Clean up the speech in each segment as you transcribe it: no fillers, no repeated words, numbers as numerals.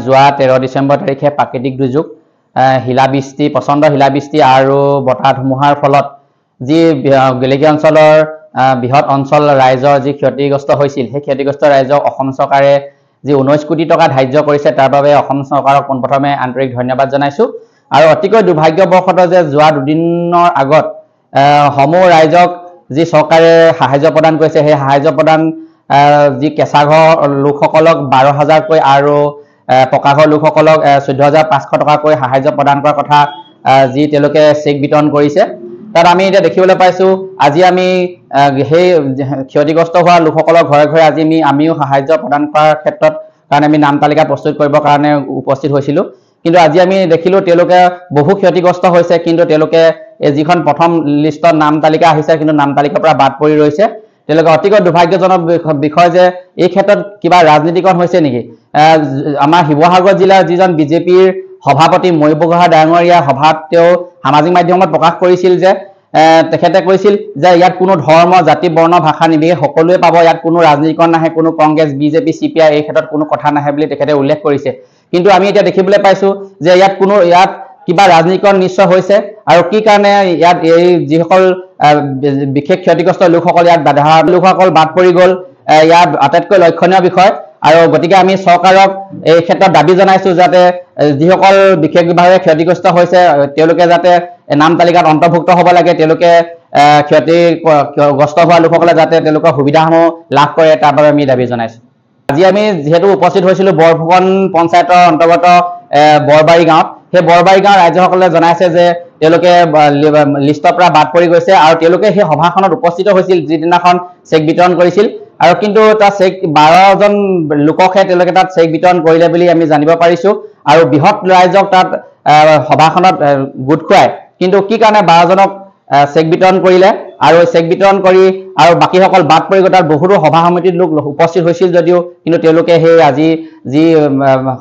যোৱা 13 ডিচেম্বৰ তাৰিখে প্ৰাকৃতিক দুৰ্যোগ শিলাবৃষ্টি প্ৰচণ্ড শিলাবৃষ্টি আৰু বতাহ ধুমুহাৰ ফলত যি গেলেকীয়া অঞ্চলৰ বৃহৎ অঞ্চল ৰাইজৰ যি ক্ষতিগ্ৰস্ত হৈছিল সেই ক্ষতিগ্ৰস্ত ৰাইজক অসম চৰকাৰে যি 19 কোটি টকা ধাৰ্য কৰিছে তাৰ বাবে অসম চৰকাৰক পোনপ্ৰথমে আন্তৰিক ধন্যবাদ জনাইছো আৰু অতিকৈ দুৰ্ভাগ্যবশত যে যোৱা দুদিনৰ আগত সমূহ ৰাইজক যি চৰকাৰে সাহায্য প্ৰদান কৰিছে সেই সাহায্য প্ৰদান যি কেঁচা ঘৰ লোকসকলক 12,000 কৈ আৰু পকা ঘৰ লোকসকলক 14,500 টকাকৈ সাহায্য প্ৰদান কৰাৰ কথা যি তেওঁলোকে চেক বিতৰণ কৰিছে তাত আমি এতিয়া দেখিবলৈ পাইছো আজি আমি সেই ক্ষতিগ্ৰস্ত হোৱা লোকসকলৰ ঘৰে ঘৰে আজি আমিও সাহায্য প্ৰদান কৰাৰ ক্ষেত্ৰত কাৰণ আমি নাম তালিকা প্ৰস্তুত কৰিবৰ কাৰণে উপস্থিত হৈছিলো কিন্তু আজি আমি দেখিলো তেওঁলোকে বহু ক্ষতিগ্ৰস্ত হৈছে কিন্তু তেওঁলোকে যিখন প্ৰথম লিষ্টত নাম তালিকা আহিছে কিন্তু নাম তালিকাৰ পৰা বাদ পৰি ৰৈছে তেওঁলোকে অতিকৈ দুৰ্ভাগ্যজনক বিষয় যে এই ক্ষেত্ৰত কিবা ৰাজনীতিকৰণ হৈছে নেকি আমাৰ শিৱসাগৰ জিলাৰ যিজন বিজেপিৰ সভাপতি ময়ূপ গোহাঁই ডাঙৰীয়া সভাত তেওঁ সামাজিক মাধ্যমত প্ৰকাশ কৰিছিল যে তেখেতে কৈছিল যে ইয়াত কোনো ধৰ্ম জাতি বৰ্ণ ভাষা নিবিহে সকলোৱে পাব ইয়াত কোনো ৰাজনীতিকৰণ নাহে কোনো কংগ্ৰেছ বিজেপি চিপিআই এই ক্ষেত্ৰত কোনো কথা নাহে বুলি তেখেতে উল্লেখ কৰিছে কিন্তু আমি এতিয়া দেখিবলৈ পাইছো যে ইয়াত কিবা ৰাজনীতিকৰণ নিশ্চয় হৈছে আৰু কি কাৰণে ইয়াত এই যিসকল বিশেষ ক্ষতিগ্ৰস্ত লোকসকল ইয়াত লোকসকল বাদ পৰি গ'ল ইয়াত আটাইতকৈ লক্ষণীয় বিষয় আৰু গতিকে আমি চৰকাৰক এই ক্ষেত্ৰত দাবী জনাইছো যাতে যিসকল বিশেষভাৱে ক্ষতিগ্ৰস্ত হৈছে তেওঁলোকে যাতে নাম তালিকাত অন্তৰ্ভুক্ত হ'ব লাগে তেওঁলোকে ক্ষতিগ্ৰস্ত হোৱা লোকসকলে যাতে তেওঁলোকৰ সুবিধাসমূহ লাভ কৰে তাৰ বাবে আমি দাবী জনাইছো আজি আমি যেহেতু উপস্থিত হৈছিলো বৰফুকন পঞ্চায়তৰ অন্তৰ্গত বৰবাৰী গাঁৱত সেই বৰবাৰী গাঁৱৰ ৰাইজসকলে জনাইছে যে তেওঁলোকে লিষ্টৰ পৰা বাদ পৰি গৈছে আৰু তেওঁলোকে সেই সভাখনত উপস্থিত হৈছিল যিদিনাখন চেক বিতৰণ কৰিছিল আৰু কিন্তু তাত চেক 12জন লোককহে তেওঁলোকে তাত চেক বিতৰণ কৰিলে বুলি আমি জানিব পাৰিছো আৰু বৃহৎ ৰাইজক তাত সভাখনত গোট খুৱাই কিন্তু কি কাৰণে 12জনক চেক বিতৰণ কৰিলে আৰু চেক বিতৰণ কৰি আৰু বাকিসকল বাদ পৰি গৈ তাত বহুতো সভা সমিতিৰ লোক উপস্থিত হৈছিল যদিও কিন্তু তেওঁলোকে সেই আজি যি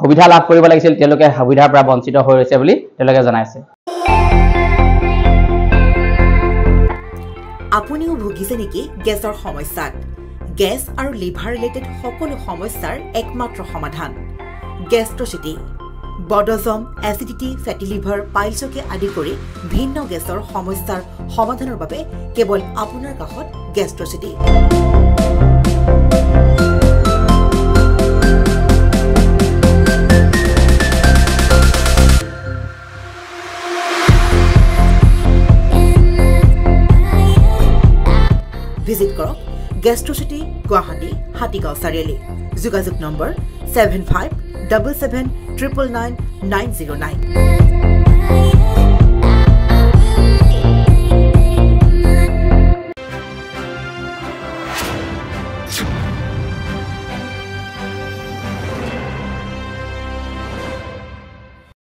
সুবিধা লাভ কৰিব লাগিছিল তেওঁলোকে সুবিধাৰ পৰা বঞ্চিত হৈ ৰৈছে বুলি তেওঁলোকে জনাইছে আপুনিও ভুগিছে নেকি গেছৰ সমস্যাত গেছ আৰু লিভাৰ ৰিলেটেড সকলো সমস্যাৰ একমাত্ৰ সমাধান গেষ্ট্ৰচিটি বডজম এচিডিটি ফেটি লিভাৰ পাইলছকে আদি কৰি ভিন্ন গেছৰ সমস্যাৰ সমাধানৰ বাবে কেৱল আপোনাৰ কাষত গেষ্ট্ৰচিটি ভিজিট কৰক গেষ্ট্ৰচিটি গুৱাহাটী হাতীগাঁও চাৰিআলি যোগাযোগ নম্বৰ 7577999909